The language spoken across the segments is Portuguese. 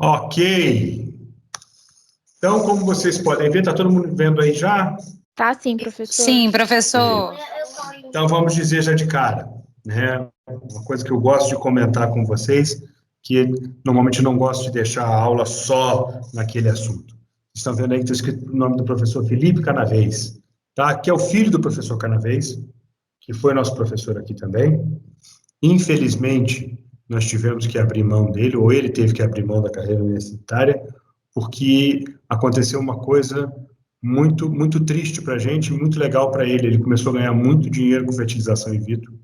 Ok. Então, como vocês podem ver, está todo mundo vendo aí já? Tá sim, professor. Sim, professor. Então, vamos dizer já de cara, né? Uma coisa que eu gosto de comentar com vocês, que normalmente não gosto de deixar a aula só naquele assunto. Vocês estão vendo aí que está escrito o nome do professor Felipe Canavês, tá? Que é o filho do professor Canavês, que foi nosso professor aqui também. Infelizmente, nós tivemos que abrir mão dele, ou ele teve que abrir mão da carreira universitária, porque aconteceu uma coisa muito, muito triste para a gente, muito legal para ele. Ele começou a ganhar muito dinheiro com fertilização in vitro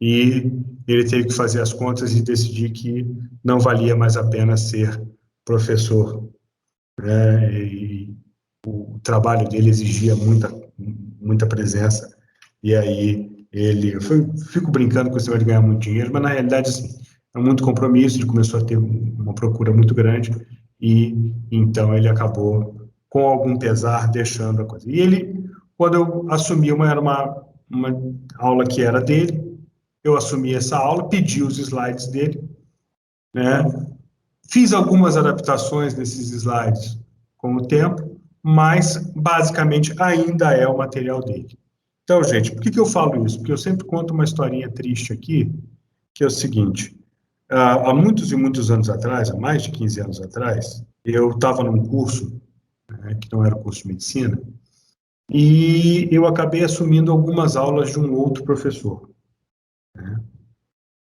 e ele teve que fazer as contas e decidir que não valia mais a pena ser professor, né? E o trabalho dele exigia muita presença, e aí eu fico brincando com esse negócio de ganhar muito dinheiro, mas na realidade, assim, é muito compromisso, ele começou a ter uma procura muito grande, e então ele acabou, com algum pesar, deixando a coisa. E ele, quando eu assumi era uma aula que era dele, eu assumi essa aula, pedi os slides dele, né? Fiz algumas adaptações nesses slides com o tempo, mas basicamente ainda é o material dele. Então, gente, por que eu falo isso? Porque eu sempre conto uma historinha triste aqui, que é o seguinte: há muitos e muitos anos atrás, há mais de 15 anos atrás, eu estava num curso, né, que não era o curso de medicina, e eu acabei assumindo algumas aulas de um outro professor, né?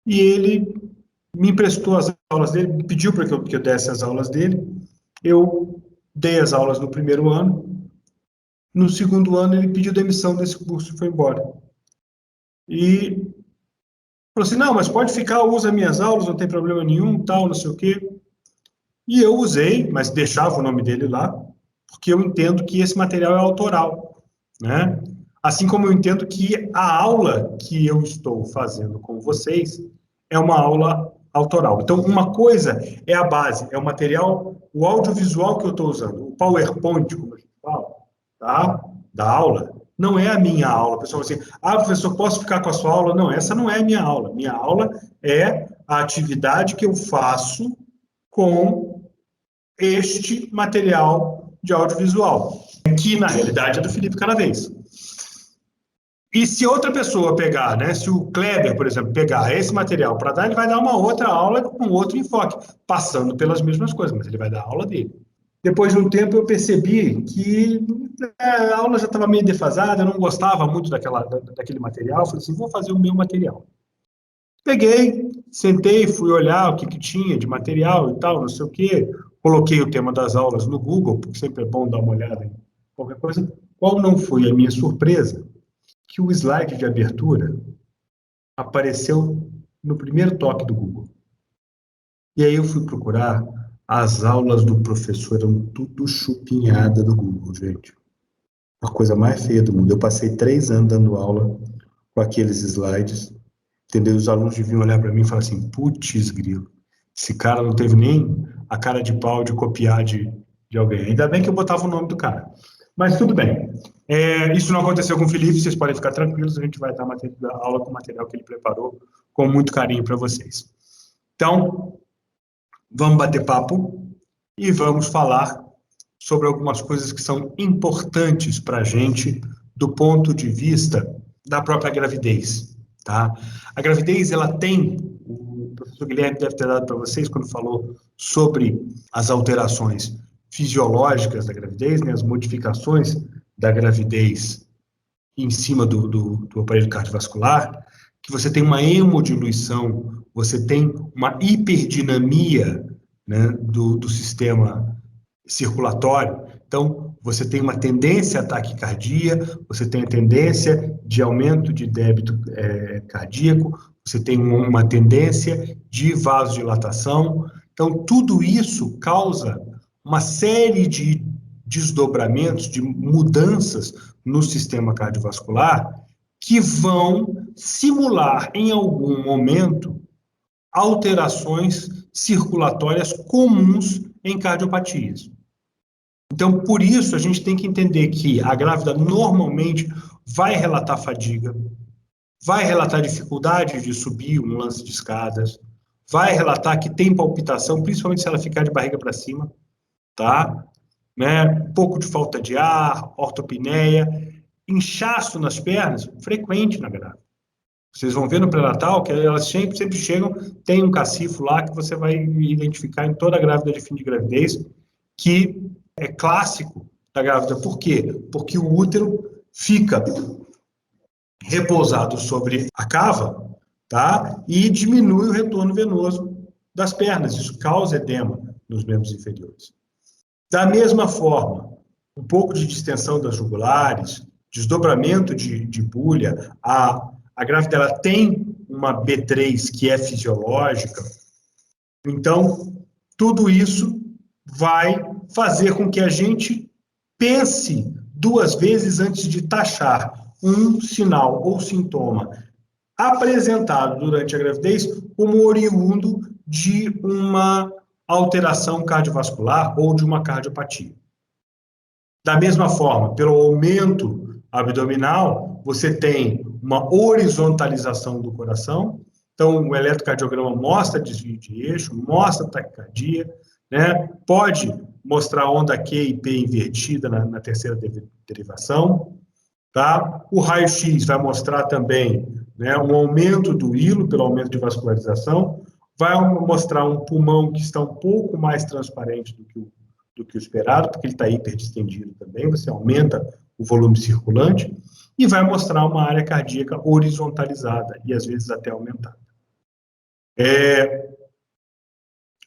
E ele me emprestou as aulas dele, pediu para que eu desse as aulas dele. Eu dei as aulas no primeiro ano. No segundo ano, ele pediu demissão desse curso e foi embora. E falou assim: não, mas pode ficar, usa minhas aulas, não tem problema nenhum, tal, não sei o quê. E eu usei, mas deixava o nome dele lá, porque eu entendo que esse material é autoral, né? Assim como eu entendo que a aula que eu estou fazendo com vocês é uma aula autoral. Então, uma coisa é a base, é o material, o audiovisual que eu estou usando, o PowerPoint, como a gente fala, tá? Da aula, não é a minha aula. O pessoal fala assim: ah, professor, posso ficar com a sua aula? Não, essa não é a minha aula. Minha aula é a atividade que eu faço com este material de audiovisual, que na realidade é do Felipe Canavês. E se outra pessoa pegar, né, se o Kleber, por exemplo, pegar esse material para dar, ele vai dar uma outra aula com outro enfoque, passando pelas mesmas coisas, mas ele vai dar a aula dele. Depois de um tempo eu percebi que a aula já estava meio defasada, eu não gostava muito daquele material, falei assim: vou fazer o meu material. Peguei, sentei, fui olhar o que tinha de material e tal, não sei o quê. Coloquei o tema das aulas no Google, porque sempre é bom dar uma olhada em qualquer coisa. Qual não foi a minha surpresa? Que o slide de abertura apareceu no primeiro toque do Google. E aí eu fui procurar, as aulas do professor eram tudo chupinhada do Google, gente. A coisa mais feia do mundo. Eu passei 3 anos dando aula com aqueles slides, entendeu? Os alunos deviam olhar para mim e falar assim: putz, grilo, esse cara não teve nem a cara de pau de copiar de alguém. Ainda bem que eu botava o nome do cara. Mas tudo bem. Isso não aconteceu com o Felipe, vocês podem ficar tranquilos, a gente vai dar aula com o material que ele preparou com muito carinho para vocês. Então, vamos bater papo e vamos falar sobre algumas coisas que são importantes para a gente do ponto de vista da própria gravidez, tá? A gravidez, ela tem, o professor Guilherme deve ter dado para vocês quando falou sobre as alterações fisiológicas da gravidez, né, as modificações da gravidez em cima do aparelho cardiovascular, que você tem uma hemodiluição, você tem uma hiperdinamia, né, do sistema circulatório. Então, você tem uma tendência à taquicardia, você tem a tendência de aumento de débito cardíaco, você tem uma tendência de vasodilatação. Então, tudo isso causa uma série de desdobramentos, de mudanças no sistema cardiovascular que vão simular, em algum momento, alterações circulatórias comuns em cardiopatias. Então, por isso, a gente tem que entender que a grávida normalmente vai relatar fadiga, vai relatar dificuldade de subir um lance de escadas, vai relatar que tem palpitação, principalmente se ela ficar de barriga para cima, tá? Né? Um pouco de falta de ar, ortopneia, inchaço nas pernas, frequente na grávida. Vocês vão ver no pré-natal que elas sempre chegam, tem um cacifo lá que você vai identificar em toda grávida de fim de gravidez, que é clássico da grávida. Por quê? Porque o útero fica repousado sobre a cava, tá? E diminui o retorno venoso das pernas. Isso causa edema nos membros inferiores. Da mesma forma, um pouco de distensão das jugulares, desdobramento de bulha, a grávida ela tem uma B3 que é fisiológica, então tudo isso vai fazer com que a gente pense duas vezes antes de taxar um sinal ou sintoma apresentado durante a gravidez como oriundo de uma alteração cardiovascular ou de uma cardiopatia. Da mesma forma, pelo aumento abdominal, você tem uma horizontalização do coração, então o eletrocardiograma mostra desvio de eixo, mostra taquicardia, né? Pode mostrar onda Q e P invertida na terceira derivação, tá? O raio-x vai mostrar também, né, um aumento do hilo pelo aumento de vascularização, vai mostrar um pulmão que está um pouco mais transparente do que o esperado, porque ele está hiperdistendido também, você aumenta o volume circulante, e vai mostrar uma área cardíaca horizontalizada, e às vezes até aumentada.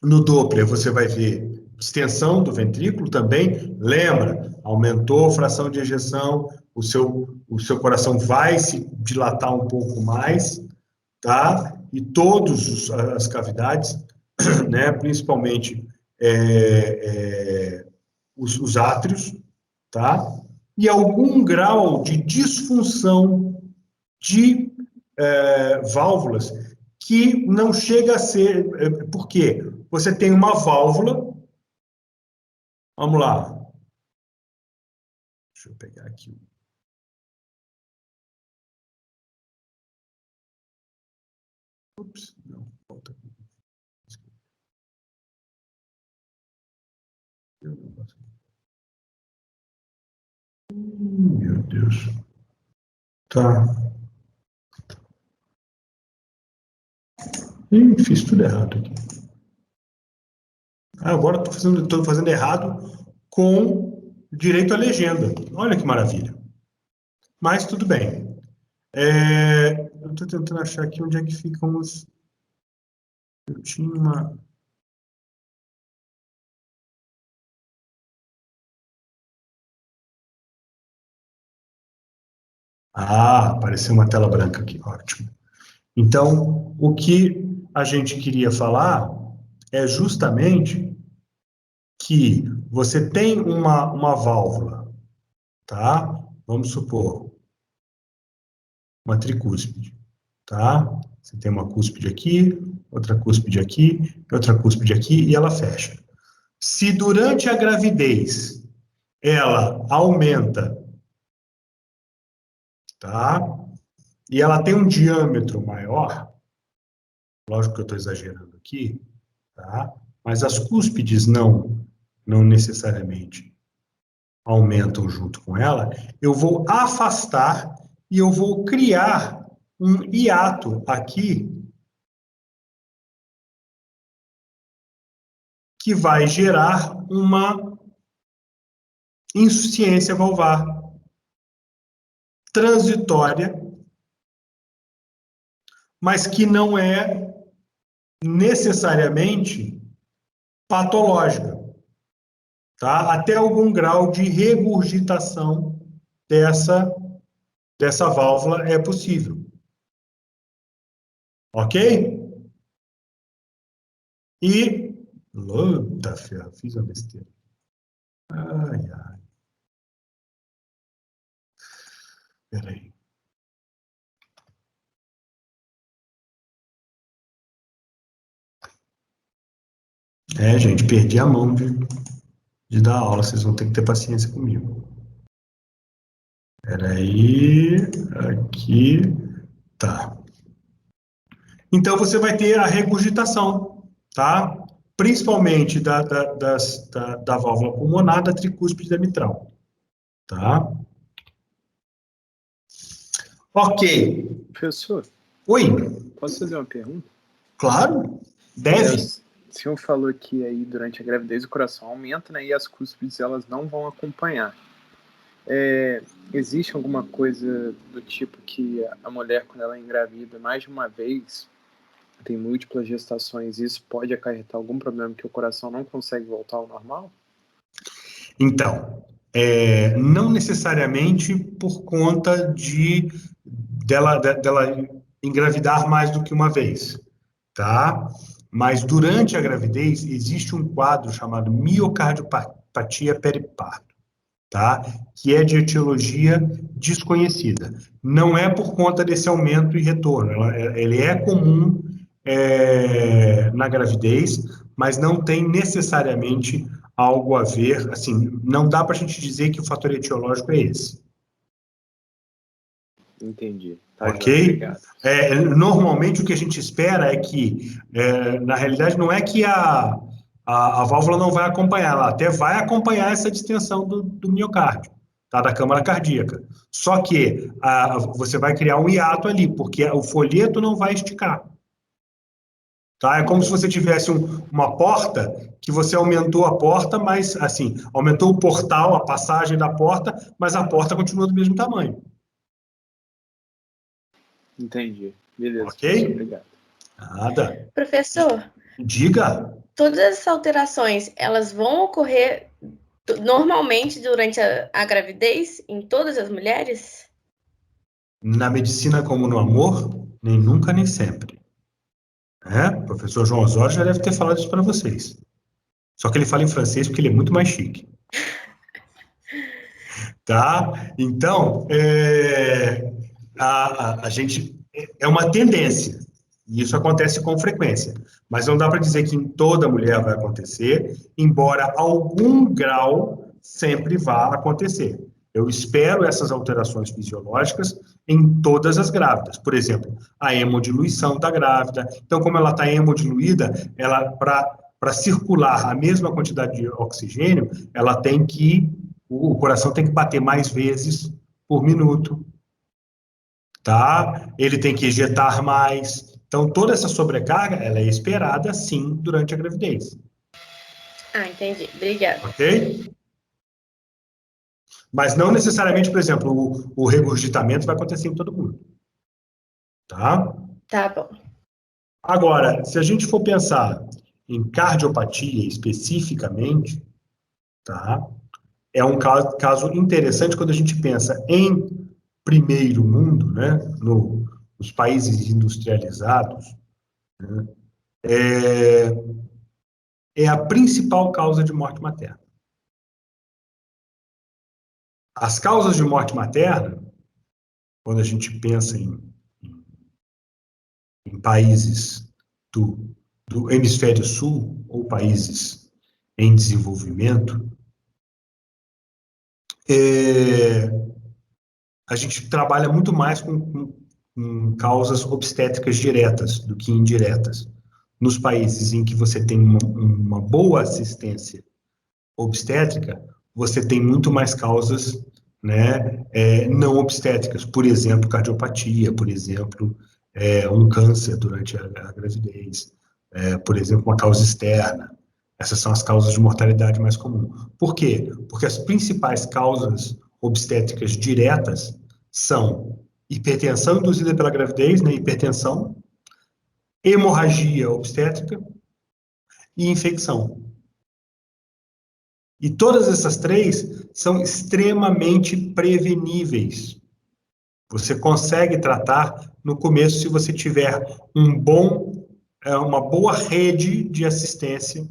No Doppler, você vai ver extensão do ventrículo também, lembra, aumentou a fração de ejeção, o seu coração vai se dilatar um pouco mais, tá? E todas as cavidades, né, principalmente os átrios, tá? E algum grau de disfunção de válvulas que não chega a ser... Por quê? Você tem uma válvula... Vamos lá. Deixa eu pegar aqui. Ups, não, volta aqui. Meu Deus. Tá. Ih, fiz tudo errado aqui. Agora estou fazendo errado com direito à legenda. Olha que maravilha. Mas tudo bem. Eu estou tentando achar aqui onde é que ficam os... Eu tinha uma... Ah, apareceu uma tela branca aqui, ótimo. Então, o que a gente queria falar é justamente que você tem uma válvula, tá? Vamos supor, uma tricúspide, tá? Você tem uma cúspide aqui, outra cúspide aqui, outra cúspide aqui, e ela fecha. Se durante a gravidez ela aumenta, tá? E ela tem um diâmetro maior, lógico que eu estou exagerando aqui, tá? Mas as cúspides não necessariamente aumentam junto com ela, eu vou afastar e eu vou criar um hiato aqui que vai gerar uma insuficiência valvar transitória, mas que não é necessariamente patológica, tá? Até algum grau de regurgitação dessa válvula é possível. Ok? E... Luta, ferro, fiz uma besteira. Ai, ai. Peraí. Gente, perdi a mão de dar aula, vocês vão ter que ter paciência comigo. Peraí, aqui, tá. Então, você vai ter a regurgitação, tá? Principalmente da válvula pulmonar, da tricúspide e da mitral, tá? Ok. Professor, Oi, posso fazer uma pergunta? claro, O deve. senhor falou que aí durante a gravidez o coração aumenta, né, e as cúspides elas não vão acompanhar. Existe alguma coisa do tipo que a mulher, quando ela é engravida mais de uma vez, tem múltiplas gestações, isso pode acarretar algum problema que o coração não consegue voltar ao normal? Então, não necessariamente por conta dela engravidar mais do que uma vez, tá? Mas durante a gravidez existe um quadro chamado miocardiopatia periparto, tá? Que é de etiologia desconhecida. Não é por conta desse aumento e retorno, ele é comum na gravidez, mas não tem necessariamente algo a ver, assim, não dá para a gente dizer que o fator etiológico é esse. Entendi. Tá, Ok? joia, obrigado. Normalmente o que a gente espera é que, na realidade, não é que a válvula não vai acompanhar, ela até vai acompanhar essa distensão do miocárdio, tá? Da câmara cardíaca. Só que você vai criar um hiato ali, porque o folheto não vai esticar. Tá? É como se você tivesse uma porta que você aumentou a porta, mas assim, aumentou o portal, a passagem da porta, mas a porta continua do mesmo tamanho. Entendi. Beleza, Ok? professor, obrigado. Nada. Professor, Diga. todas essas alterações, elas vão ocorrer normalmente durante a gravidez em todas as mulheres? Na medicina como no amor, nem nunca nem sempre. O professor João Osório já deve ter falado isso para vocês. Só que ele fala em francês porque ele é muito mais chique. Tá? Então, a gente é uma tendência, e isso acontece com frequência, mas não dá para dizer que em toda mulher vai acontecer, embora algum grau sempre vá acontecer. Eu espero essas alterações fisiológicas em todas as grávidas. Por exemplo, a hemodiluição da grávida. Então, como ela está hemodiluída, ela para circular a mesma quantidade de oxigênio, ela tem que o coração tem que bater mais vezes por minuto, tá? Ele tem que ejetar mais. Então, toda essa sobrecarga, ela é esperada, sim, durante a gravidez. Ah, entendi. Obrigada. Ok? Mas não necessariamente, por exemplo, o regurgitamento vai acontecer em todo mundo. Tá? Tá bom. Agora, se a gente for pensar em cardiopatia especificamente, tá? É um caso interessante quando a gente pensa em primeiro mundo, né, nos países industrializados, né, é a principal causa de morte materna. As causas de morte materna, quando a gente pensa em países do hemisfério sul ou países em desenvolvimento, a gente trabalha muito mais com causas obstétricas diretas do que indiretas. Nos países em que você tem uma boa assistência obstétrica, você tem muito mais causas, né, não obstétricas, por exemplo, cardiopatia, por exemplo, um câncer durante a gravidez, por exemplo, uma causa externa. Essas são as causas de mortalidade mais comuns. Por quê? Porque as principais causas obstétricas diretas são hipertensão induzida pela gravidez, né, hipertensão, hemorragia obstétrica e infecção. E todas essas três são extremamente preveníveis. Você consegue tratar no começo se você tiver uma boa rede de assistência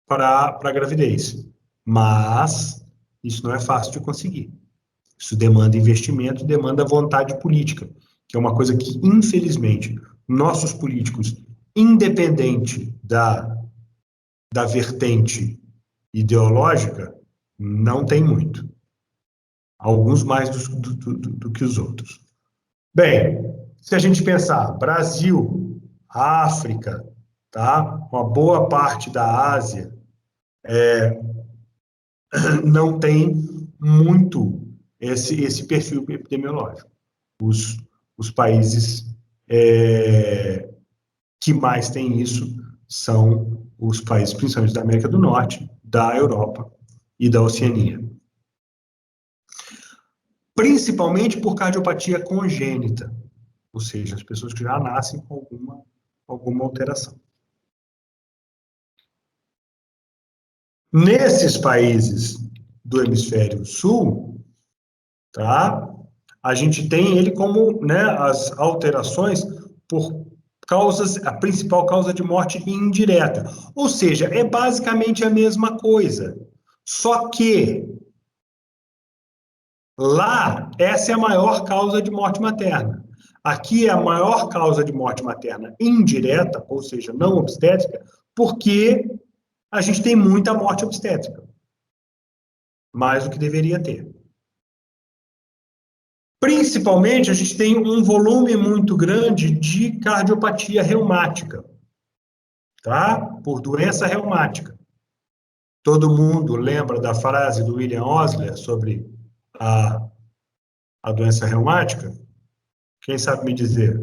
para a gravidez. Mas isso não é fácil de conseguir. Isso demanda investimento, demanda vontade política, que é uma coisa que, infelizmente, nossos políticos, independente da vertente ideológica, não tem muito. Alguns mais do que os outros. Bem, se a gente pensar, Brasil, África, tá? Uma boa parte da Ásia não tem muito esse perfil epidemiológico. Os países que mais têm isso são os países, principalmente da América do Norte, da Europa e da Oceania. Principalmente por cardiopatia congênita, ou seja, as pessoas que já nascem com alguma alteração. Nesses países do hemisfério sul, tá? A gente tem ele como, né, as alterações por causas, a principal causa de morte indireta. Ou seja, é basicamente a mesma coisa. Só que lá, essa é a maior causa de morte materna. Aqui é a maior causa de morte materna indireta, ou seja, não obstétrica, porque a gente tem muita morte obstétrica. Mais do que deveria ter. Principalmente, a gente tem um volume muito grande de cardiopatia reumática, tá? Por doença reumática. Todo mundo lembra da frase do William Osler sobre a doença reumática? Quem sabe me dizer?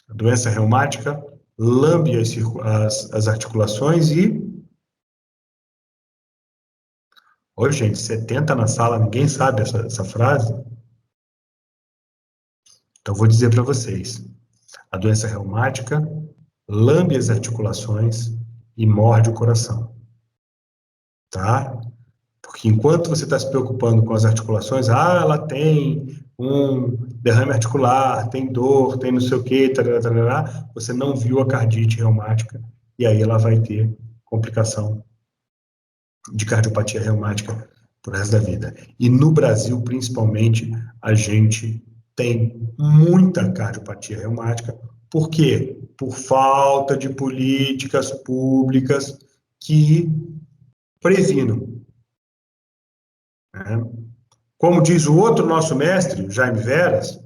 A doença reumática lambe as articulações e... Ô, gente, 70 na sala, ninguém sabe essa frase? Então, vou dizer para vocês. A doença reumática lambe as articulações e morde o coração, tá? Porque enquanto você está se preocupando com as articulações, ela tem um derrame articular, tem dor, tem não sei o quê, tarará, tarará, você não viu a cardite reumática e aí ela vai ter complicação de cardiopatia reumática pro resto da vida. E no Brasil, principalmente, a gente tem muita cardiopatia reumática. Por quê? Por falta de políticas públicas que previnam, né? Como diz o outro nosso mestre, Jaime Veras,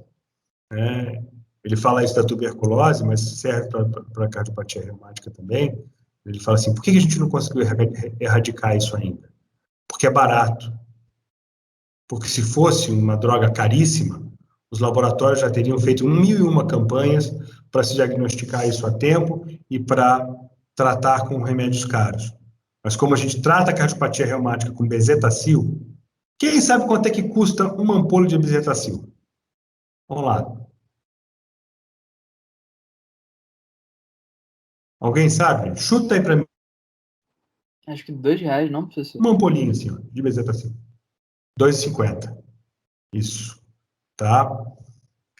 né, ele fala isso da tuberculose, mas serve para a cardiopatia reumática também. Ele fala assim, por que a gente não conseguiu erradicar isso ainda? Porque é barato. Porque se fosse uma droga caríssima, os laboratórios já teriam feito 1001 campanhas para se diagnosticar isso a tempo e para tratar com remédios caros. Mas como a gente trata a cardiopatia reumática com bezetacil, quem sabe quanto é que custa uma ampola de bezetacil? Vamos lá. Alguém sabe? Chuta aí para mim. Acho que R$2, não, professor? Uma ampolinha assim, ó, de bezetacil. 2,50. Isso. Tá?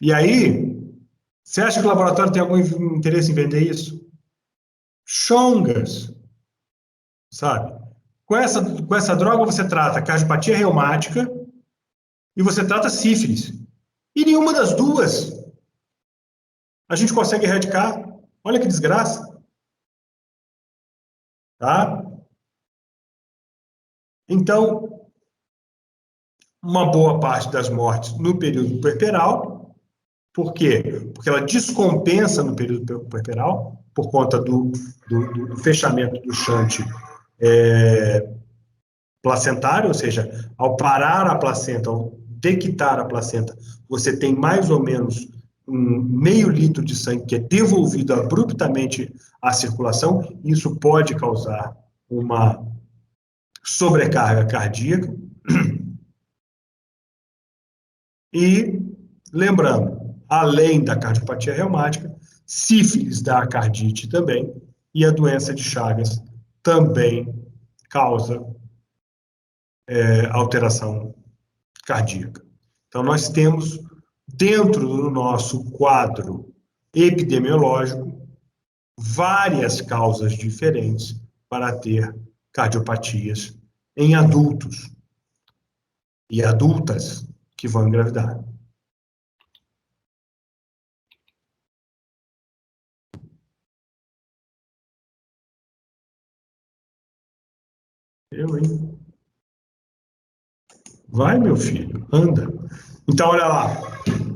E aí, você acha que o laboratório tem algum interesse em vender isso? Chongas, sabe? Com essa droga você trata cardiopatia reumática e você trata sífilis. E nenhuma das duas a gente consegue erradicar. Olha que desgraça. Tá? Então, uma boa parte das mortes no período puerperal. Por quê? Porque ela descompensa no período puerperal, por conta do fechamento do shunt placentário, ou seja, ao parar a placenta, ao dequitar a placenta, você tem mais ou menos um meio litro de sangue que é devolvido abruptamente à circulação, e isso pode causar uma sobrecarga cardíaca. E, lembrando, além da cardiopatia reumática, sífilis dá cardite também, e a doença de Chagas também causa alteração cardíaca. Então, nós temos, dentro do nosso quadro epidemiológico, várias causas diferentes para ter cardiopatias em adultos e adultas que vão engravidar. Eu, hein? Vai, meu filho, anda. Então, olha lá,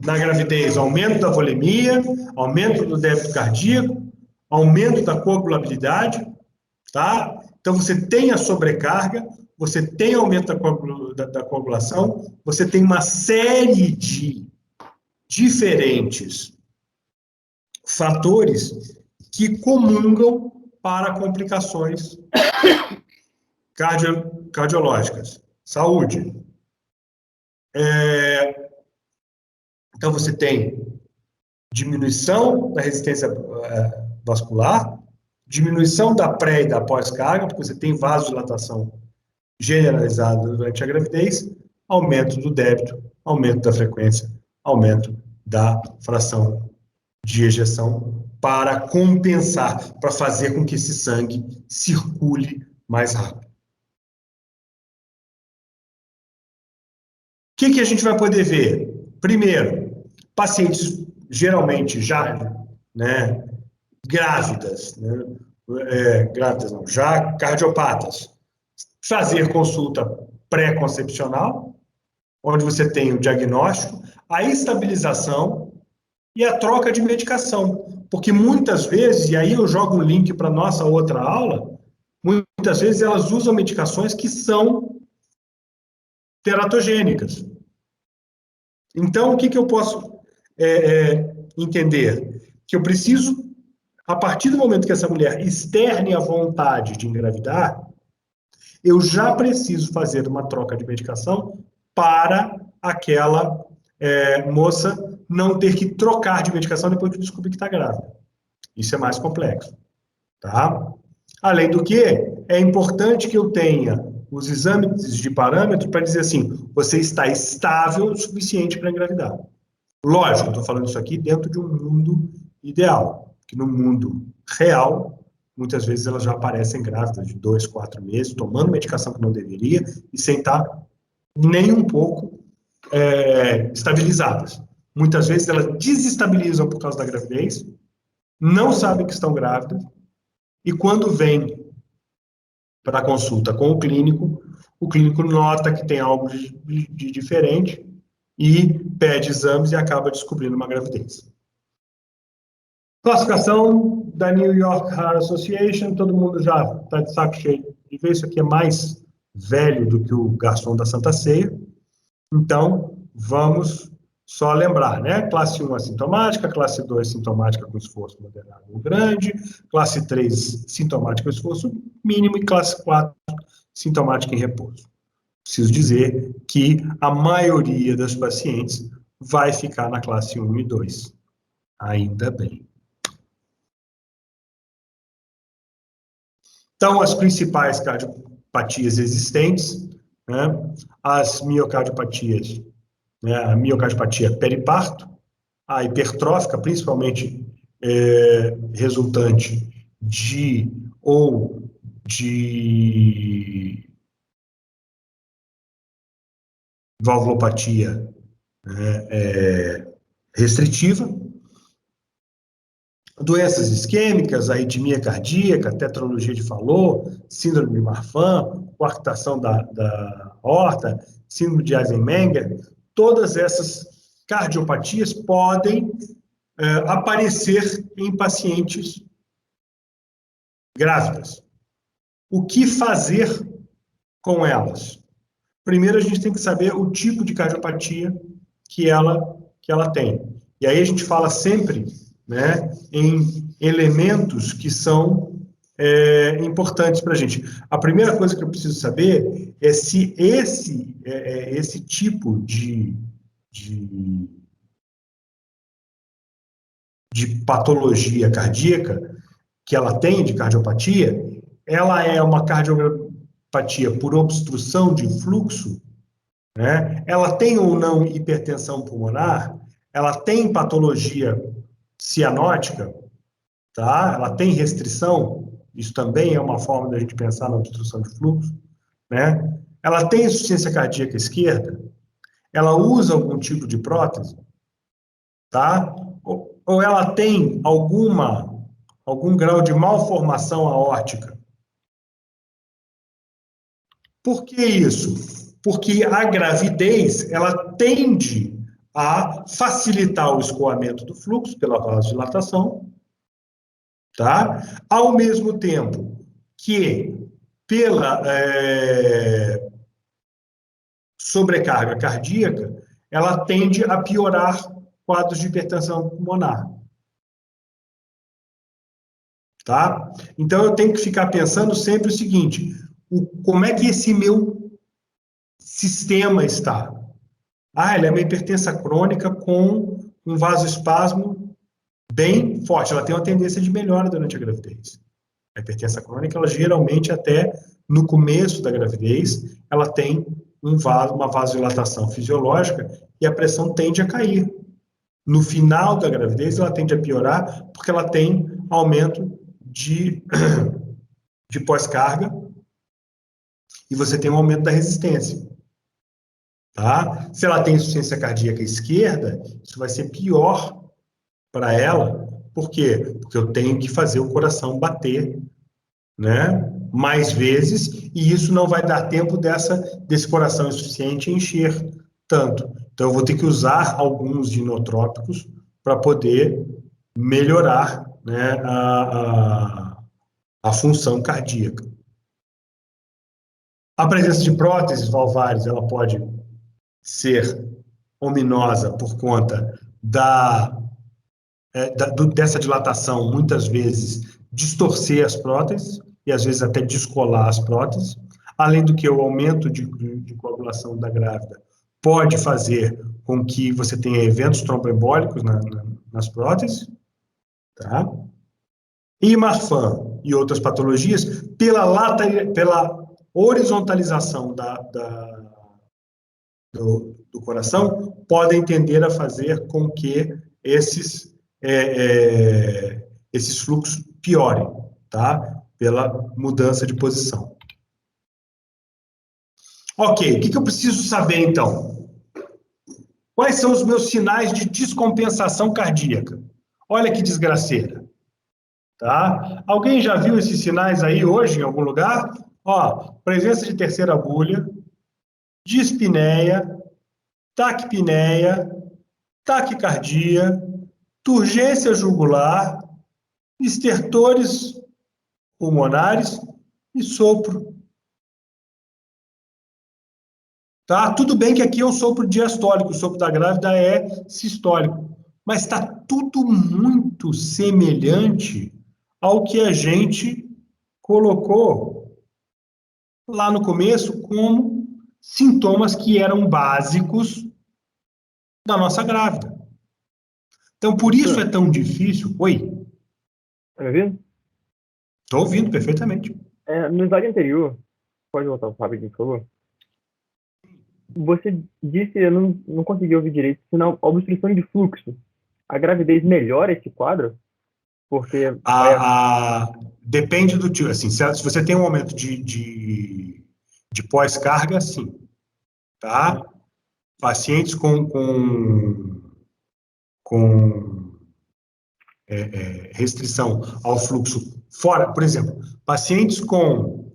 na gravidez, aumento da volemia, aumento do débito cardíaco, aumento da coagulabilidade, tá? Então, você tem a sobrecarga, você tem aumento da coagulação, você tem uma série de diferentes fatores que comungam para complicações cardiológicas. Saúde. Então, você tem diminuição da resistência vascular, diminuição da pré e da pós-carga, porque você tem vasodilatação generalizada durante a gravidez, aumento do débito, aumento da frequência, aumento da fração de ejeção para compensar, para fazer com que esse sangue circule mais rápido. O que a gente vai poder ver? Primeiro, pacientes geralmente já, né, grávidas, né, grávidas não, já cardiopatas, fazer consulta pré-concepcional, onde você tem o diagnóstico, a estabilização e a troca de medicação. Porque muitas vezes, e aí eu jogo um link para a nossa outra aula, muitas vezes elas usam medicações que são teratogênicas. Então, o que eu posso entender? Que eu preciso, a partir do momento que essa mulher externe a vontade de engravidar, eu já preciso fazer uma troca de medicação para aquela moça não ter que trocar de medicação depois de descobrir que está grávida. Isso é mais complexo, tá? Além do que, é importante que eu tenha os exames de parâmetro para dizer assim, você está estável o suficiente para engravidar. Lógico, eu estou falando isso aqui dentro de um mundo ideal, que no mundo real, muitas vezes elas já aparecem grávidas de 2, 4 meses, tomando medicação que não deveria e sem estar nem um pouco estabilizadas. Muitas vezes elas desestabilizam por causa da gravidez, não sabem que estão grávidas, e quando vem para a consulta com o clínico nota que tem algo de diferente e pede exames e acaba descobrindo uma gravidez. Classificação da New York Heart Association, todo mundo já está de saco cheio de ver, isso aqui é mais velho do que o garçom da Santa Ceia, então vamos só lembrar, né? Classe 1 assintomática, classe 2 sintomática com esforço moderado ou grande, classe 3 sintomática com esforço mínimo e classe 4 sintomática em repouso. Preciso dizer que a maioria das pacientes vai ficar na classe 1 e 2. Ainda bem. Então, as principais cardiopatias existentes, né? As miocardiopatias, né? A miocardiopatia periparto, a hipertrófica, principalmente resultante de valvulopatia restritiva, doenças isquêmicas, arritmia cardíaca, tetralogia de Fallot, síndrome de Marfan, coartação da aorta, síndrome de Eisenmenger, todas essas cardiopatias podem aparecer em pacientes grávidas. O que fazer com elas? Primeiro, a gente tem que saber o tipo de cardiopatia que ela tem. E aí a gente fala sempre, né, em elementos que são importantes para a gente. A primeira coisa que eu preciso saber é se esse tipo de patologia cardíaca que ela tem, de cardiopatia, ela é uma cardiopatia por obstrução de fluxo, né? Ela tem ou não hipertensão pulmonar, ela tem patologia cianótica, tá? Ela tem restrição, isso também é uma forma da gente pensar na obstrução de fluxo, né? Ela tem insuficiência cardíaca esquerda, ela usa algum tipo de prótese, tá? Ou ela tem algum grau de malformação aórtica. Por que isso? Porque a gravidez, ela tende a facilitar o escoamento do fluxo pela vasodilatação, tá? Ao mesmo tempo que pela sobrecarga cardíaca, ela tende a piorar quadros de hipertensão pulmonar. Tá? Então, eu tenho que ficar pensando sempre o seguinte, como é que esse meu sistema está? Ela é uma hipertensa crônica com um vasoespasmo bem forte. Ela tem uma tendência de melhora durante a gravidez. A hipertensa crônica, ela geralmente até no começo da gravidez, ela tem uma vasodilatação fisiológica e a pressão tende a cair. No final da gravidez, ela tende a piorar porque ela tem aumento de pós-carga e você tem um aumento da resistência. Tá? Se ela tem insuficiência cardíaca esquerda, isso vai ser pior para ela. Por quê? Porque eu tenho que fazer o coração bater, né, mais vezes, e isso não vai dar tempo desse coração insuficiente encher tanto. Então, eu vou ter que usar alguns inotrópicos para poder melhorar, né, a função cardíaca. A presença de próteses valvares, ela pode ser ominosa por conta dessa dilatação, muitas vezes, distorcer as próteses e, às vezes, até descolar as próteses, além do que o aumento de coagulação da grávida pode fazer com que você tenha eventos tromboembólicos nas próteses, tá? E Marfan e outras patologias, pela horizontalização do coração, podem tender a fazer com que esses fluxos piorem, tá? Pela mudança de posição. Ok, o que eu preciso saber, então? Quais são os meus sinais de descompensação cardíaca? Olha que desgraceira. Tá? Alguém já viu esses sinais aí hoje em algum lugar? Ó, presença de terceira bulha, dispneia, taquipneia, taquicardia, turgência jugular, estertores pulmonares e sopro. Tá? Tudo bem que aqui é um sopro diastólico, o sopro da grávida é sistólico, mas está tudo muito semelhante ao que a gente colocou lá no começo como sintomas que eram básicos da nossa grávida. Então, por isso é tão difícil. Oi? Tá me ouvindo? Estou ouvindo perfeitamente. No slide anterior, pode voltar rapidinho, por favor? Você disse, eu não consegui ouvir direito, senão obstrução de fluxo. A gravidez melhora esse quadro? Porque... Depende do tipo. Assim, se você tem um aumento de pós-carga, sim. Tá? Pacientes com restrição ao fluxo fora, por exemplo, pacientes com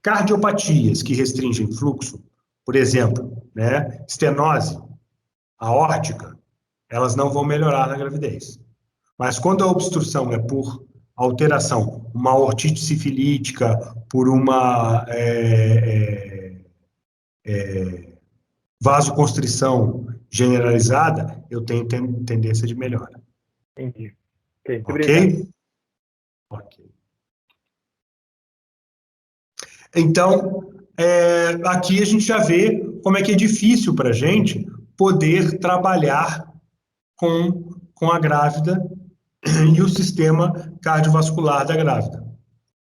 cardiopatias que restringem fluxo, por exemplo, né, estenose aórtica, elas não vão melhorar na gravidez. Mas quando a obstrução é por alteração, uma aortite sifilítica, por uma vasoconstrição generalizada, eu tenho tendência de melhora. Entendi. Ok? Ok? Ok. Então, aqui a gente já vê como é que é difícil para a gente poder trabalhar com a grávida e o sistema cardiovascular da grávida.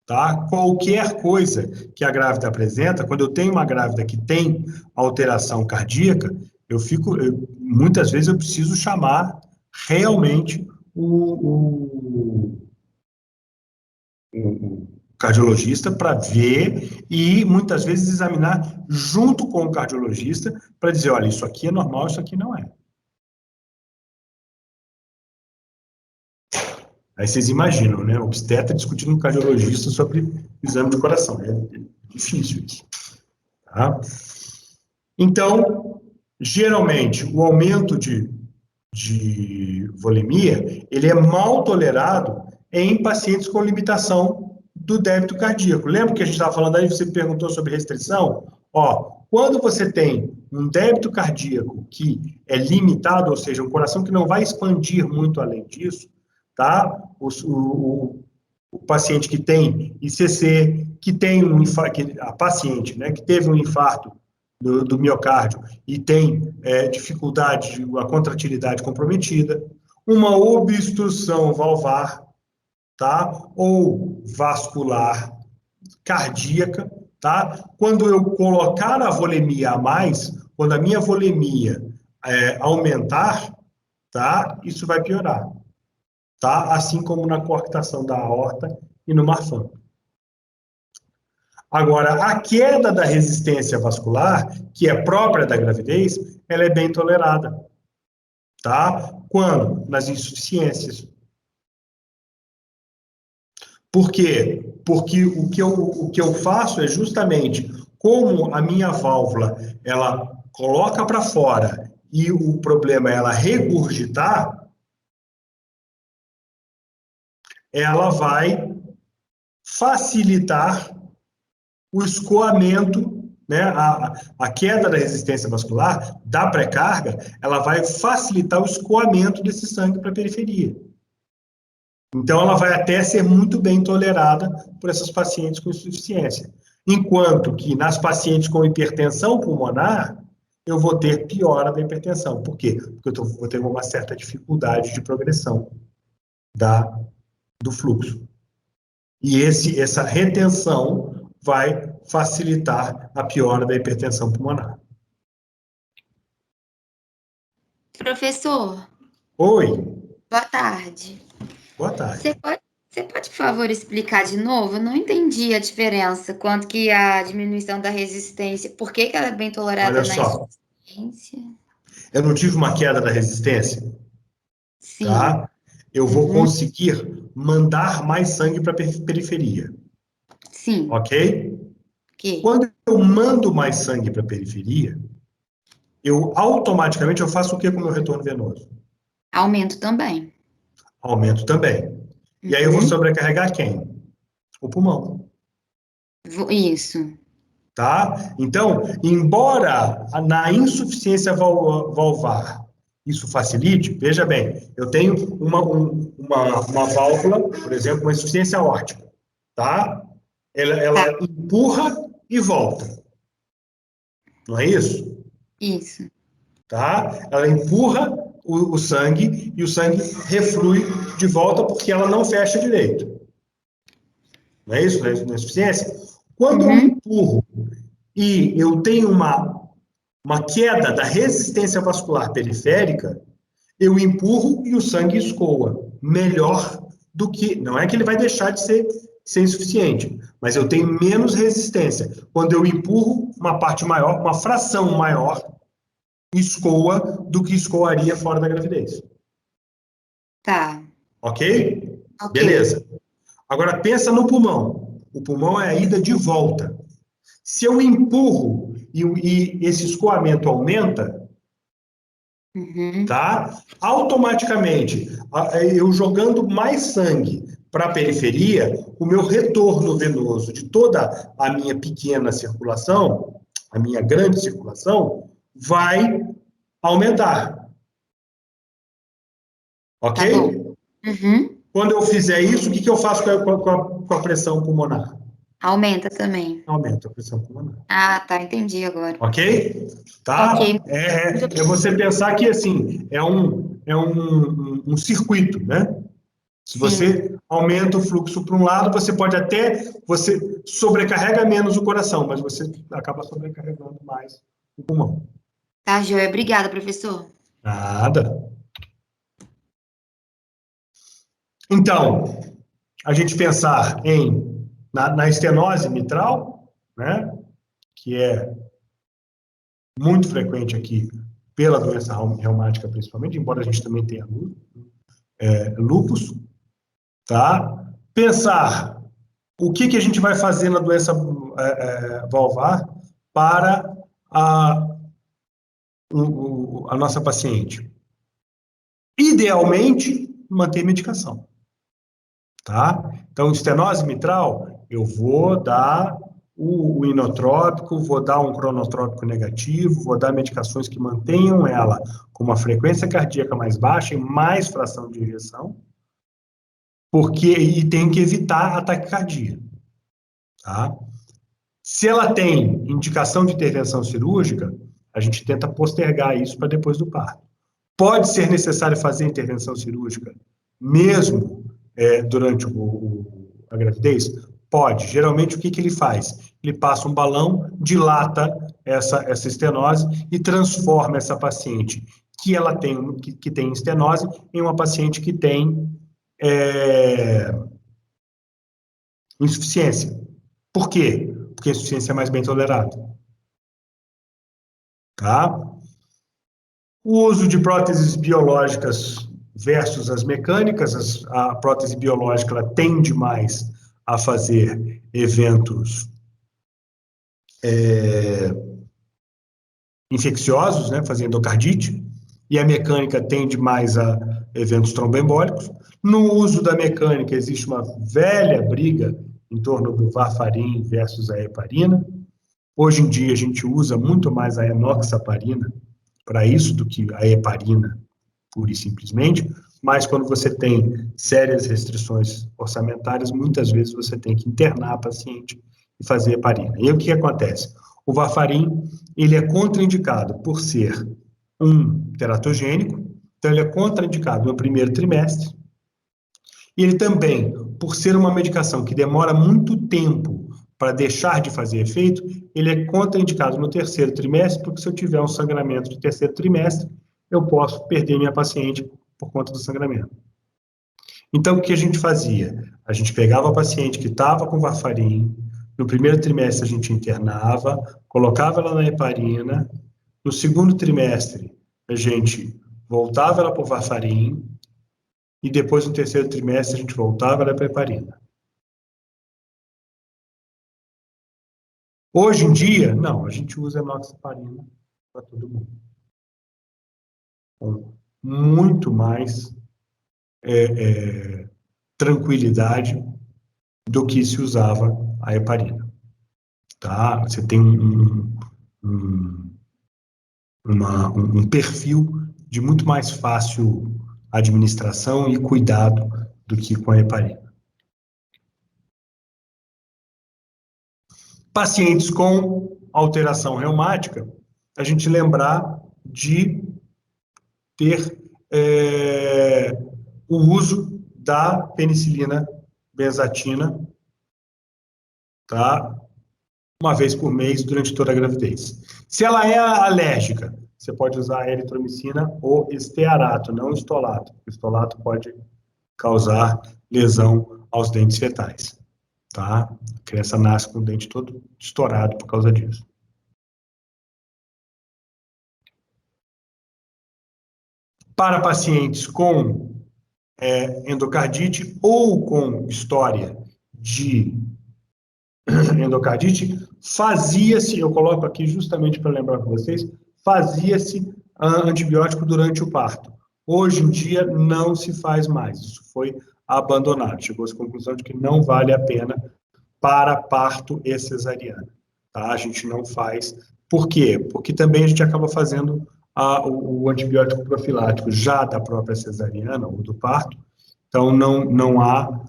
Tá? Qualquer coisa que a grávida apresenta, quando eu tenho uma grávida que tem alteração cardíaca, muitas vezes eu preciso chamar realmente o cardiologista para ver e muitas vezes examinar junto com o cardiologista para dizer, olha, isso aqui é normal, isso aqui não é. Aí vocês imaginam, né? O obstetra discutindo com o cardiologista sobre exame de coração. É difícil isso. Tá? Então, geralmente, o aumento de volemia, ele é mal tolerado em pacientes com limitação do débito cardíaco. Lembra que a gente estava falando aí, você perguntou sobre restrição? Ó, quando você tem um débito cardíaco que é limitado, ou seja, um coração que não vai expandir muito além disso, tá? O paciente que tem ICC, que tem um infarto, a paciente, né, que teve um infarto do miocárdio e tem dificuldade, a contratilidade comprometida, uma obstrução valvar, tá? Ou vascular cardíaca, tá? Quando eu colocar a volemia a mais, quando a minha volemia aumentar, tá? Isso vai piorar, tá? Assim como na coarctação da aorta e no Marfan. Agora, a queda da resistência vascular, que é própria da gravidez, ela é bem tolerada, tá? Quando? Nas insuficiências. Por quê? Porque o que eu faço é justamente, como a minha válvula, ela coloca para fora e o problema é ela regurgitar, ela vai facilitar o escoamento, né, a queda da resistência vascular, da pré-carga, ela vai facilitar o escoamento desse sangue para a periferia. Então, ela vai até ser muito bem tolerada por essas pacientes com insuficiência. Enquanto que nas pacientes com hipertensão pulmonar, eu vou ter piora da hipertensão. Por quê? Porque eu vou ter uma certa dificuldade de progressão do fluxo. E essa retenção vai facilitar a piora da hipertensão pulmonar. Professor, Oi, boa tarde. boa tarde. Você pode, por favor, explicar de novo? Eu não entendi a diferença quanto que a diminuição da resistência, por que ela é bem tolerada Olha na só, insuficiência? eu não tive uma queda da resistência, Sim. tá? Eu vou conseguir mandar mais sangue para a periferia, Sim. ok? Ok. Quando eu mando mais sangue para a periferia, eu automaticamente eu faço o que com o meu retorno venoso? Aumento também. Aumento também. E aí eu vou sobrecarregar quem? O pulmão. Isso. Tá? Então, embora na insuficiência valvar isso facilite, veja bem, eu tenho uma válvula, por exemplo, uma insuficiência aórtica, tá? Ela empurra e volta. Não é isso? Isso. Tá? Ela empurra o sangue e o sangue reflui de volta porque ela não fecha direito. Não é isso? Na insuficiência? Quando eu empurro e eu tenho uma queda da resistência vascular periférica, eu empurro e o sangue escoa melhor do que... Não é que ele vai deixar de ser insuficiente, mas eu tenho menos resistência. Quando eu empurro, uma parte maior, uma fração maior, escoa do que escoaria fora da gravidez. Tá. Ok? Beleza. Agora pensa no pulmão. O pulmão é a ida de volta. Se eu empurro e esse escoamento aumenta, tá? Automaticamente, eu jogando mais sangue para a periferia, o meu retorno venoso de toda a minha pequena circulação, a minha grande circulação, vai aumentar. Ok? Tá bom. Quando eu fizer isso, o que eu faço com a pressão pulmonar? Aumenta também. Aumenta a pressão pulmonar. Ah, tá, entendi agora. Ok? Tá? Ok. É você pensar que, assim, é um circuito, né? Se você aumenta o fluxo para um lado, você pode você sobrecarrega menos o coração, mas você acaba sobrecarregando mais o pulmão. Tá, joia. Obrigada, professor. Nada. Então, a gente pensar na estenose mitral, né? Que é muito frequente aqui pela doença reumática, principalmente, embora a gente também tenha lúpus, tá? Pensar o que a gente vai fazer na doença valvar, para a nossa paciente? Idealmente, manter medicação, tá? Então, estenose mitral, eu vou dar o inotrópico, vou dar um cronotrópico negativo, vou dar medicações que mantenham ela com uma frequência cardíaca mais baixa e mais fração de ejeção, e tem que evitar a taquicardia, tá? Se ela tem indicação de intervenção cirúrgica, a gente tenta postergar isso para depois do parto. Pode ser necessário fazer intervenção cirúrgica mesmo durante a gravidez? Pode. Geralmente, o que ele faz? Ele passa um balão, dilata essa estenose e transforma essa paciente que tem estenose em uma paciente que tem insuficiência. Por quê? Porque a insuficiência é mais bem tolerada. Tá? O uso de próteses biológicas versus as mecânicas, a prótese biológica ela tende mais a fazer eventos infecciosos, né, fazer endocardite, e a mecânica tende mais a eventos tromboembólicos. No uso da mecânica, existe uma velha briga em torno do varfarin versus a heparina. Hoje em dia, a gente usa muito mais a enoxaparina para isso do que a heparina, pura e simplesmente, mas quando você tem sérias restrições orçamentárias, muitas vezes você tem que internar a paciente e fazer heparina. E aí, o que acontece? O varfarin, ele é contraindicado por ser um teratogênico, então ele é contraindicado no primeiro trimestre, e ele também, por ser uma medicação que demora muito tempo para deixar de fazer efeito, ele é contraindicado no terceiro trimestre, porque se eu tiver um sangramento de terceiro trimestre, eu posso perder minha paciente por conta do sangramento. Então, o que a gente fazia? A gente pegava a paciente que estava com varfarin, no primeiro trimestre a gente internava, colocava ela na heparina, no segundo trimestre a gente voltava ela para o varfarin, e depois no terceiro trimestre a gente voltava ela para a heparina. Hoje em dia, não, a gente usa enoxaparina para todo mundo. Com muito mais tranquilidade do que se usava a heparina. Tá? Você tem um perfil de muito mais fácil administração e cuidado do que com a heparina. Pacientes com alteração reumática, a gente lembrar de ter o uso da penicilina benzatina, tá? Uma vez por mês durante toda a gravidez. Se ela é alérgica, você pode usar a eritromicina ou estearato, não estolato. O estolato pode causar lesão aos dentes fetais, tá? A criança nasce com o dente todo estourado por causa disso. Para pacientes com endocardite ou com história de endocardite, fazia-se, eu coloco aqui justamente para lembrar para vocês, fazia-se antibiótico durante o parto. Hoje em dia não se faz mais, isso foi abandonado. Chegou-se à conclusão de que não vale a pena para parto e cesariana. Tá? A gente não faz. Por quê? Porque também a gente acaba fazendo o antibiótico profilático já da própria cesariana ou do parto, então não há,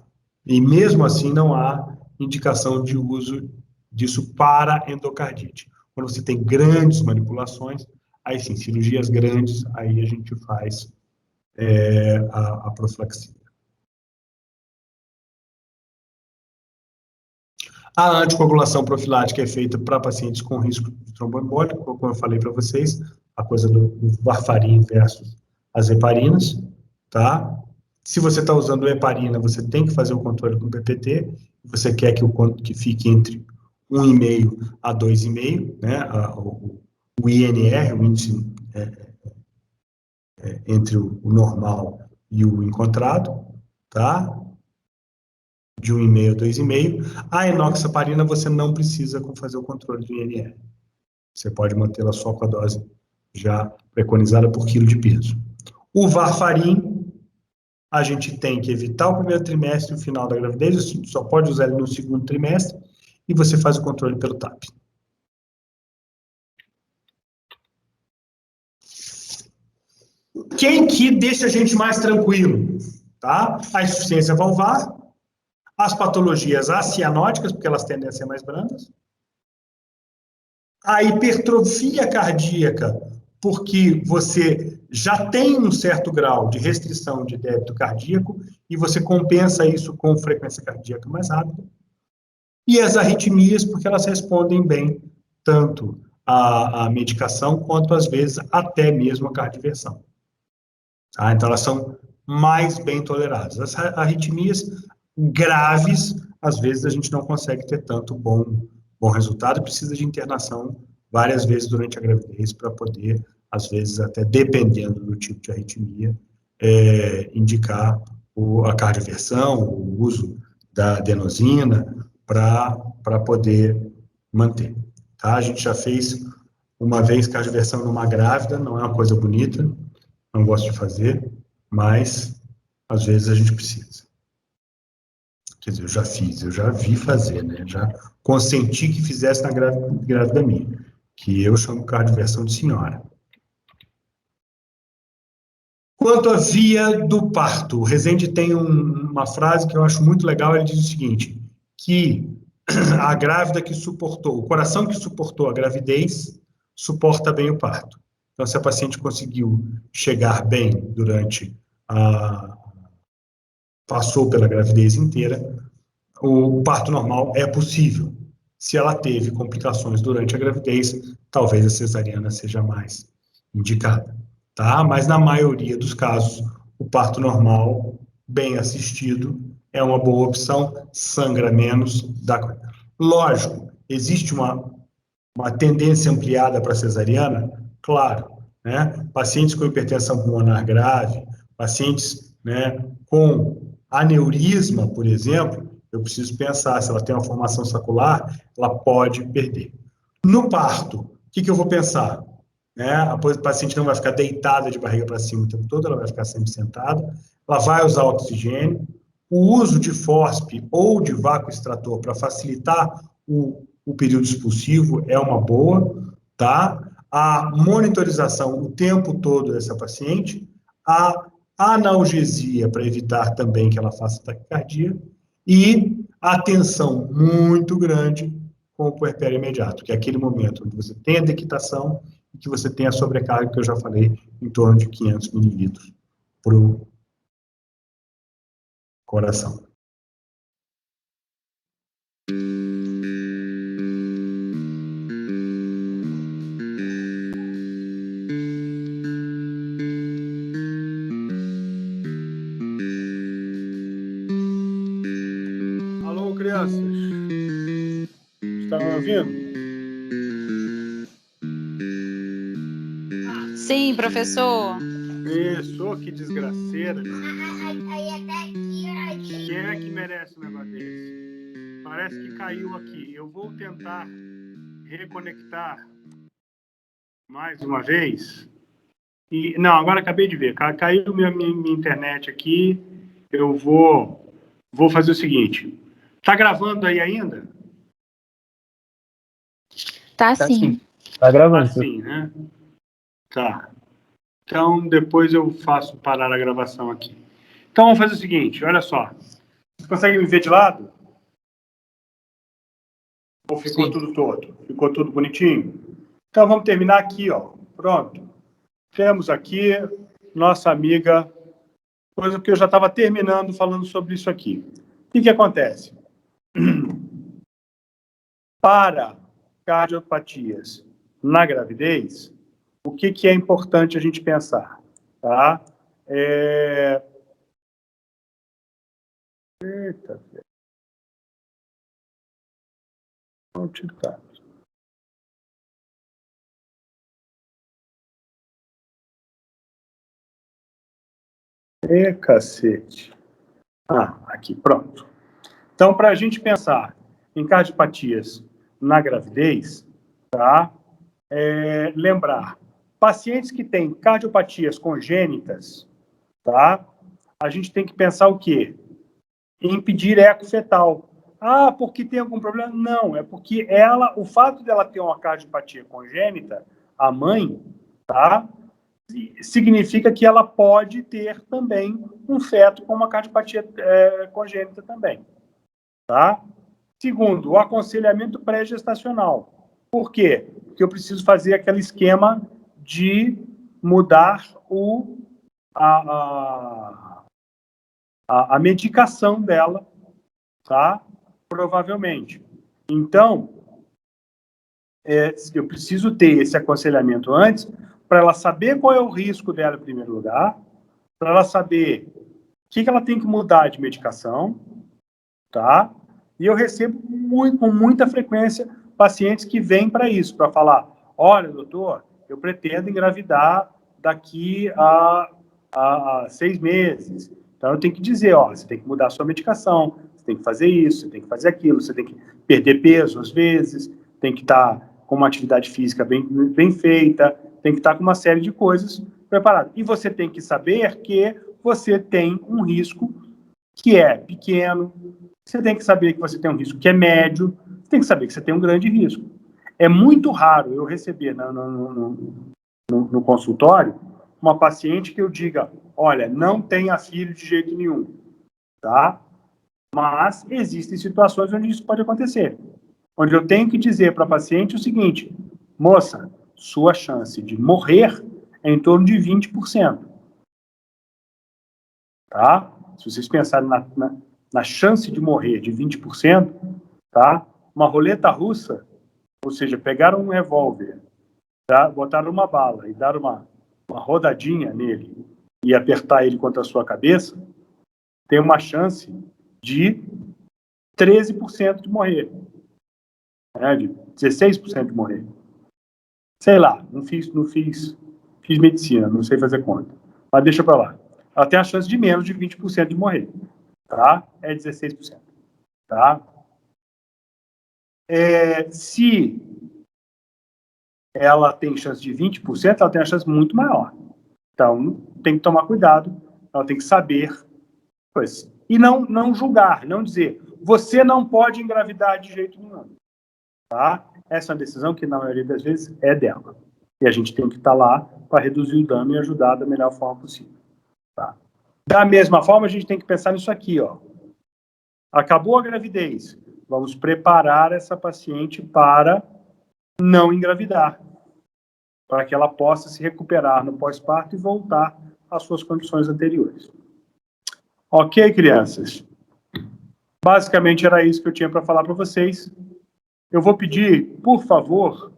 e mesmo assim não há indicação de uso disso para endocardite. Quando você tem grandes manipulações, aí sim, cirurgias grandes, aí a gente faz a profilaxia. A anticoagulação profilática é feita para pacientes com risco de tromboembólico, como eu falei para vocês, a coisa do varfarin versus as heparinas, tá? Se você está usando heparina, você tem que fazer o controle com PPT, você quer que fique entre 1,5 a 2,5, né? O INR, o índice entre o normal e o encontrado, tá? De 1,5 a 2,5. A enoxaparina, você não precisa fazer o controle do INR. Você pode mantê-la só com a dose já preconizada por quilo de peso. O varfarin, a gente tem que evitar o primeiro trimestre e o final da gravidez, você só pode usar ele no segundo trimestre, e você faz o controle pelo TAP. Quem que deixa a gente mais tranquilo? Tá? A insuficiência valvar, as patologias acianóticas, porque elas tendem a ser mais brandas, a hipertrofia cardíaca, porque você já tem um certo grau de restrição de débito cardíaco e você compensa isso com frequência cardíaca mais rápida. E as arritmias, porque elas respondem bem tanto à medicação quanto, às vezes, até mesmo à cardioversão. Tá? Então, elas são mais bem toleradas. As arritmias graves, às vezes, a gente não consegue ter tanto bom resultado, precisa de internação várias vezes durante a gravidez para poder, às vezes, até dependendo do tipo de arritmia, indicar a cardioversão, o uso da adenosina para poder manter. Tá? A gente já fez uma vez cardioversão numa grávida, não é uma coisa bonita, não gosto de fazer, mas às vezes a gente precisa. Quer dizer, eu já fiz, eu já vi fazer, né? Já consenti que fizesse na grávida minha, que eu chamo cardioversão de senhora. Quanto à via do parto, o Rezende tem uma frase que eu acho muito legal, ele diz o seguinte, que a grávida que suportou, o coração que suportou a gravidez, suporta bem o parto. Então, se a paciente conseguiu chegar bem durante passou pela gravidez inteira, o parto normal é possível. Se ela teve complicações durante a gravidez, talvez a cesariana seja mais indicada, tá? Mas na maioria dos casos, o parto normal, bem assistido, é uma boa opção, sangra menos, dá coisa. Lógico, existe uma tendência ampliada para cesariana? Claro, né? Pacientes com hipertensão pulmonar grave, pacientes, né, com aneurisma, por exemplo, eu preciso pensar, se ela tem uma formação sacular, ela pode perder. No parto, o que eu vou pensar? Né? A paciente não vai ficar deitada de barriga para cima o tempo todo, ela vai ficar sempre sentada, ela vai usar oxigênio, o uso de FOSP ou de vácuo extrator para facilitar o período expulsivo é uma boa, tá? A monitorização o tempo todo dessa paciente, a analgesia para evitar também que ela faça taquicardia e atenção muito grande com o puerpério imediato, que é aquele momento onde você tem a dequitação e que você tem a sobrecarga, que eu já falei, em torno de 500 mililitros para o coração. Alô, crianças? Estão me ouvindo? Sim, professor. Isso, que desgraceira. Quem é que merece um negócio desse? Parece que caiu aqui. Eu vou tentar reconectar mais uma vez. Não, agora acabei de ver. Caiu minha internet aqui. Eu vou fazer o seguinte. Tá gravando aí ainda? Tá sim. Tá gravando. Tá sim, né? Tá. Então, depois eu faço parar a gravação aqui. Então, vamos fazer o seguinte, olha só. Você consegue me ver de lado? Ou ficou Sim. tudo torto? Ficou tudo bonitinho? Então, vamos terminar aqui, ó. Pronto. Temos aqui nossa amiga, coisa que eu já estava terminando falando sobre isso aqui. O que acontece? Para cardiopatias na gravidez, o que é importante a gente pensar? Tá? Eita, onde tá? Cacete. Aqui, pronto. Então, para a gente pensar em cardiopatias na gravidez, tá? lembrar. Pacientes que têm cardiopatias congênitas, tá? A gente tem que pensar o quê? Em pedir eco fetal. Ah, porque tem algum problema? Não, é porque o fato dela ter uma cardiopatia congênita, a mãe, tá? Significa que ela pode ter também um feto com uma cardiopatia congênita também, tá? Segundo, o aconselhamento pré-gestacional. Por quê? Porque eu preciso fazer aquele esquema de mudar a medicação dela, tá? Provavelmente. Então, eu preciso ter esse aconselhamento antes para ela saber qual é o risco dela em primeiro lugar, para ela saber o que ela tem que mudar de medicação, tá? E eu recebo com muita frequência pacientes que vêm para isso, para falar, olha, doutor, eu pretendo engravidar daqui a 6 meses. Então, eu tenho que dizer, você tem que mudar a sua medicação, você tem que fazer isso, você tem que fazer aquilo, você tem que perder peso às vezes, tem que estar com uma atividade física bem feita, tem que estar com uma série de coisas preparadas. E você tem que saber que você tem um risco que é pequeno, você tem que saber que você tem um risco que é médio, você tem que saber que você tem um grande risco. É muito raro eu receber no consultório uma paciente que eu diga, olha, não tenha filho de jeito nenhum, tá? Mas existem situações onde isso pode acontecer, onde eu tenho que dizer para a paciente o seguinte, moça, sua chance de morrer é em torno de 20%, tá? Se vocês pensarem na chance de morrer de 20%, tá? Uma roleta russa, ou seja, pegaram um revólver, tá? Botaram uma bala e dar uma rodadinha nele e apertar ele contra a sua cabeça, tem uma chance de 13% de morrer, né? De 16% de morrer. Sei lá, não fiz medicina, não sei fazer conta, mas deixa para lá. Ela tem a chance de menos de 20% de morrer, tá? É 16%, tá? Se ela tem chance de 20%, ela tem a chance muito maior. Então, tem que tomar cuidado, ela tem que saber, e não julgar, não dizer, você não pode engravidar de jeito nenhum, tá? Essa é uma decisão que, na maioria das vezes, é dela. E a gente tem que estar lá para reduzir o dano e ajudar da melhor forma possível, tá? Da mesma forma, a gente tem que pensar nisso aqui, Acabou a gravidez, vamos preparar essa paciente para não engravidar, para que ela possa se recuperar no pós-parto e voltar às suas condições anteriores. Ok, crianças? Basicamente era isso que eu tinha para falar para vocês. Eu vou pedir, por favor,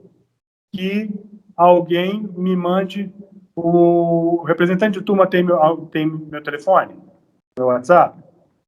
que alguém me mande o representante de turma tem meu telefone, meu WhatsApp?